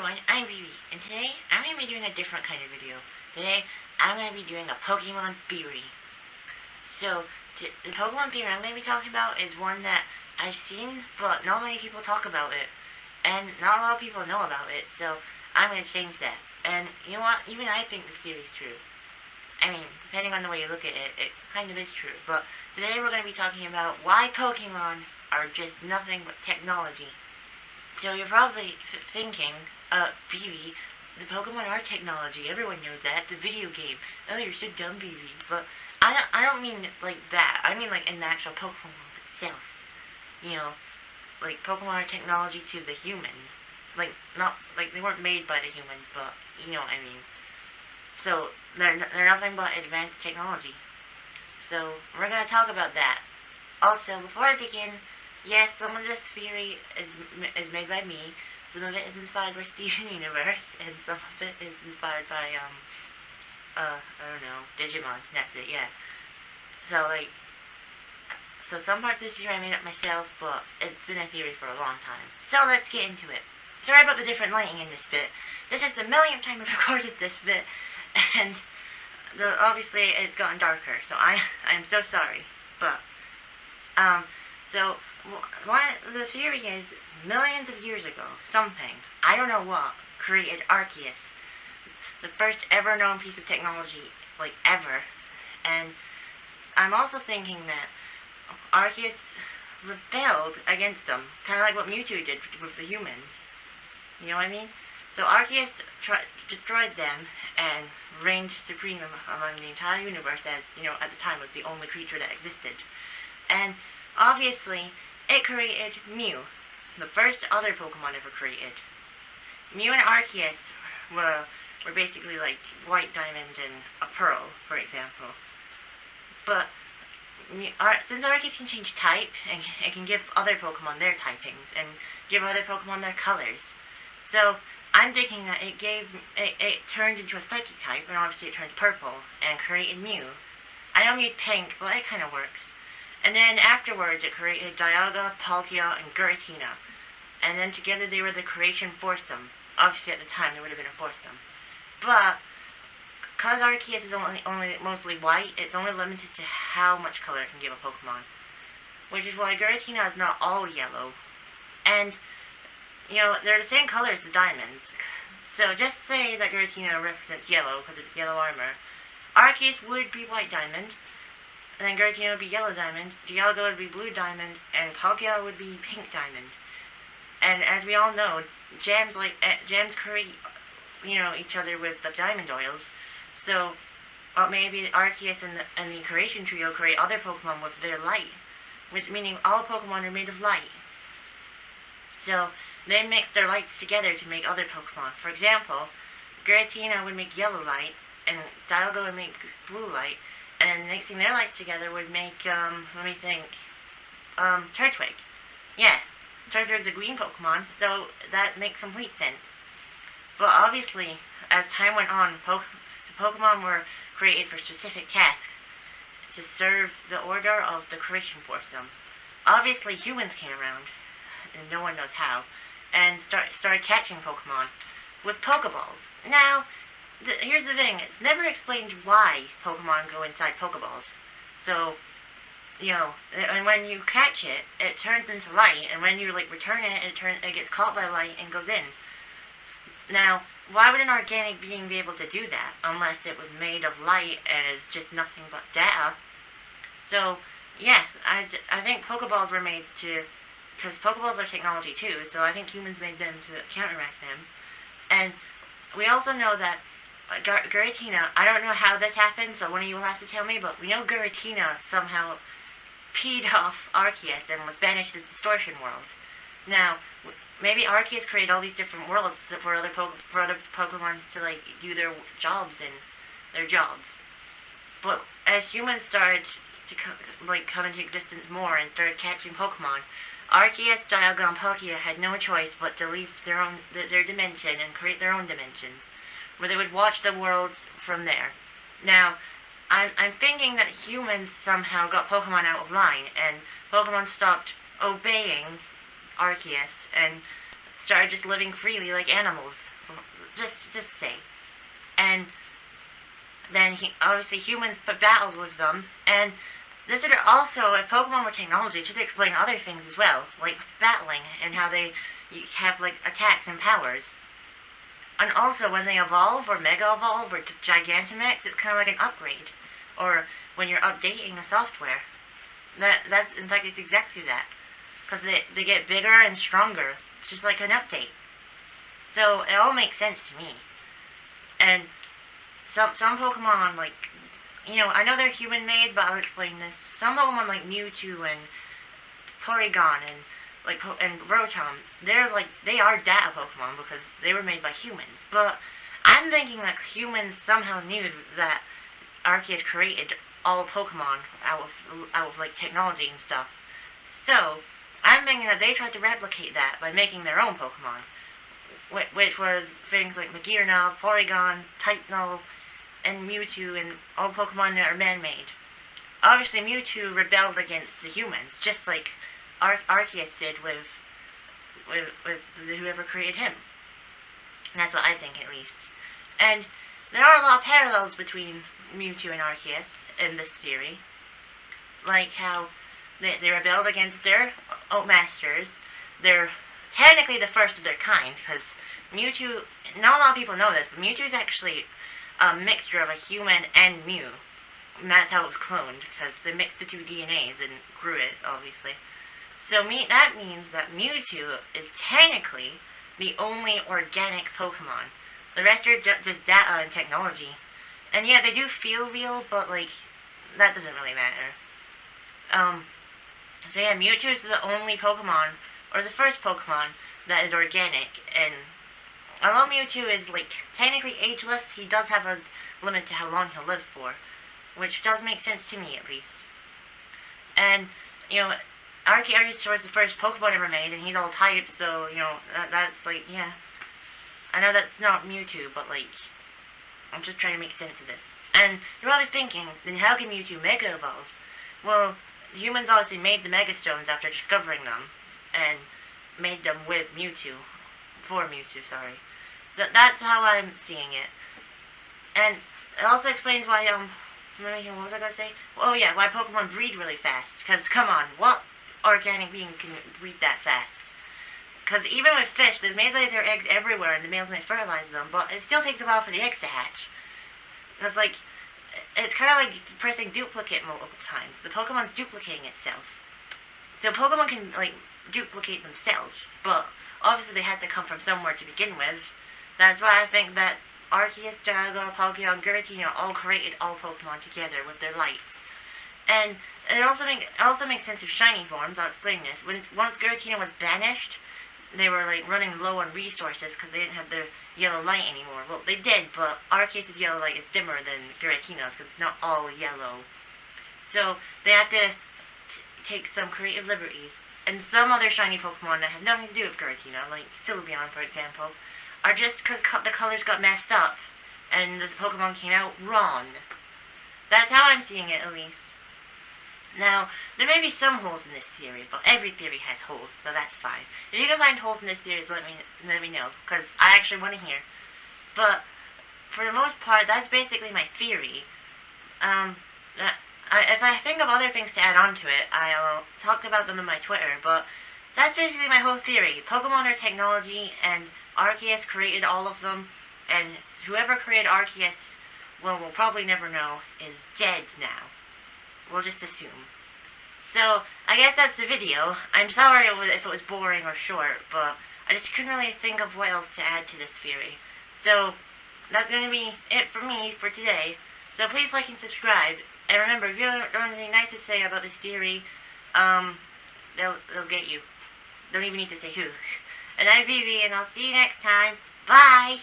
everyone, I'm Vivi, and today I'm going to be doing a different kind of video. Today, I'm going to be doing a Pokemon theory. So, the Pokemon theory I'm going to be talking about is one that I've seen, but not many people talk about it. And not a lot of people know about it, so I'm going to change that. And you know what, even I think this theory is true. I mean, depending on the way you look at it, it kind of is true. But today we're going to be talking about why Pokemon are just nothing but technology. So you're probably thinking, Vivi, the Pokemon are technology. Everyone knows that. It's a video game. Oh, you're so dumb, Vivi. But I don't mean like that. I mean like in the actual Pokemon itself. You know, like Pokemon are technology to the humans. Like not like they weren't made by the humans, but you know what I mean. So they're nothing but advanced technology. So we're gonna talk about that. Also, before I begin. Yes, some of this theory is made by me, some of it is inspired by Steven Universe, and some of it is inspired by, I don't know, Digimon, that's it, yeah. So some parts of this theory I made up myself, but it's been a theory for a long time. So let's get into it. Sorry about the different lighting in this bit. This is the millionth time I've recorded this bit, and obviously it's gotten darker, so I am so sorry, but, so, the theory is, millions of years ago, something, I don't know what, created Arceus. The first ever known piece of technology, like, ever. And I'm also thinking that Arceus rebelled against them, kind of like what Mewtwo did with the humans. You know what I mean? So Arceus destroyed them and reigned supreme among the entire universe as, you know, at the time was the only creature that existed. And obviously, it created Mew, the first other Pokemon ever created. Mew and Arceus were basically like White Diamond and a Pearl, for example. But since Arceus can change type, and it can give other Pokemon their typings, and give other Pokemon their colors, so I'm thinking that it turned into a Psychic type, and obviously it turned purple, and created Mew. I know Mew's pink, but it kind of works. And then afterwards it created Dialga, Palkia, and Giratina. And then together they were the creation foursome. Obviously at the time they would have been a foursome. But, because Arceus is only mostly white, it's only limited to how much color it can give a Pokemon. Which is why Giratina is not all yellow. And, you know, they're the same color as the diamonds. So just say that Giratina represents yellow, because it's yellow armor. Arceus would be white diamond. And then Giratina would be yellow diamond, Dialga would be blue diamond, and Palkia would be pink diamond. And as we all know, gems create, you know, each other with the diamond oils. So maybe Arceus and the creation trio create other Pokemon with their light, which meaning all Pokemon are made of light. So they mix their lights together to make other Pokemon. For example, Giratina would make yellow light, and Dialga would make blue light. And mixing their lights together would make, let me think, Turtwig. Yeah, Turtwig's a green Pokemon, so that makes complete sense. But obviously, as time went on, the Pokemon were created for specific tasks to serve the order of the creation foursome. Obviously, humans came around, and no one knows how, and started catching Pokemon with Pokeballs. Now, here's the thing, it's never explained why Pokemon go inside Pokeballs. So, you know, and when you catch it, it turns into light, and when you, like, return it, it gets caught by light and goes in. Now, why would an organic being be able to do that, unless it was made of light and is just nothing but data? So, yeah, I think Pokeballs were made to, because Pokeballs are technology too, so I think humans made them to counteract them. And we also know that Giratina, I don't know how this happened, so one of you will have to tell me, but we know Giratina somehow peed off Arceus and was banished to the Distortion World. Now, maybe Arceus created all these different worlds for other Pokemon to, like, do their jobs and their jobs. But as humans started to come into existence more and started catching Pokemon, Arceus, Dialga, and Palkia had no choice but to leave their dimension and create their own dimensions, where they would watch the worlds from there. Now, I'm thinking that humans somehow got Pokemon out of line, and Pokemon stopped obeying Arceus and started just living freely like animals. Just say. And then obviously humans battled with them, and this would also, if Pokemon were technology, it should explain other things as well, like battling and how they have like attacks and powers. And also when they evolve or mega evolve or Gigantamax, it's kind of like an upgrade, or when you're updating the software. That's in fact it's exactly that, because they get bigger and stronger, just like an update. So it all makes sense to me. And some Pokemon, like, I know they're human-made, but I'll explain this. Some Pokemon like Mewtwo and Porygon and Rotom, they are data Pokemon because they were made by humans. But I'm thinking like humans somehow knew that Arceus created all Pokemon out of like technology and stuff. So I'm thinking that they tried to replicate that by making their own Pokemon, which was things like Magearna, Porygon, Typhlo, and Mewtwo, and all Pokemon that are man-made. Obviously, Mewtwo rebelled against the humans, just like Arceus did with whoever created him. And that's what I think, at least. And there are a lot of parallels between Mewtwo and Arceus in this theory. Like how they rebelled against their masters. They're technically the first of their kind, because Mewtwo, not a lot of people know this, but Mewtwo is actually a mixture of a human and Mew. And that's how it was cloned, because they mixed the two DNAs and grew it, obviously. So that means that Mewtwo is technically the only organic Pokemon. The rest are just data and technology. And yeah, they do feel real, but like, that doesn't really matter. So yeah, Mewtwo is the only Pokemon, or the first Pokemon, that is organic, and although Mewtwo is, like, technically ageless, he does have a limit to how long he'll live for, which does make sense to me, at least. And, Arceus was the first Pokemon ever made, and he's all typed, so, that's, like, yeah. I know that's not Mewtwo, but, like, I'm just trying to make sense of this. And you're probably thinking, then how can Mewtwo Mega Evolve? Well, the humans obviously made the Mega Stones after discovering them, and made them with Mewtwo. For Mewtwo, sorry. So that's how I'm seeing it. And it also explains why, what was I gonna say? Oh yeah, why Pokemon breed really fast. Because, come on, what organic beings can breed that fast? Because even with fish, the males lay their eggs everywhere and the males may fertilize them, but it still takes a while for the eggs to hatch. Because, like, it's kind of like pressing duplicate multiple times. The Pokemon's duplicating itself. So Pokemon can, like, duplicate themselves, but obviously they had to come from somewhere to begin with. That's why I think that Arceus, Dialga, Palkia, and Giratina all created all Pokemon together with their lights. And it also makes sense with shiny forms. I'll explain this. Once Giratina was banished, they were like running low on resources because they didn't have their yellow light anymore. Well, they did, but Arceus' yellow light is dimmer than Giratina's because it's not all yellow. So they had to take some creative liberties. And some other shiny Pokemon that have nothing to do with Giratina, like Sylveon, for example, are just because the colors got messed up, and the Pokemon came out wrong. That's how I'm seeing it, at least. Now, there may be some holes in this theory, but every theory has holes, so that's fine. If you can find holes in this theory, let me know, because I actually want to hear. But, for the most part, that's basically my theory. If I think of other things to add on to it, I'll talk about them in my Twitter, but that's basically my whole theory. Pokemon are technology, and Arceus created all of them, and whoever created Arceus, well, we'll probably never know, is dead now. We'll just assume. So, I guess that's the video. I'm sorry if it was boring or short, but I just couldn't really think of what else to add to this theory. So, that's going to be it for me for today. So please like and subscribe. And remember, if you don't have anything nice to say about this theory, they'll get you. Don't even need to say who. And I'm Vivi, and I'll see you next time. Bye!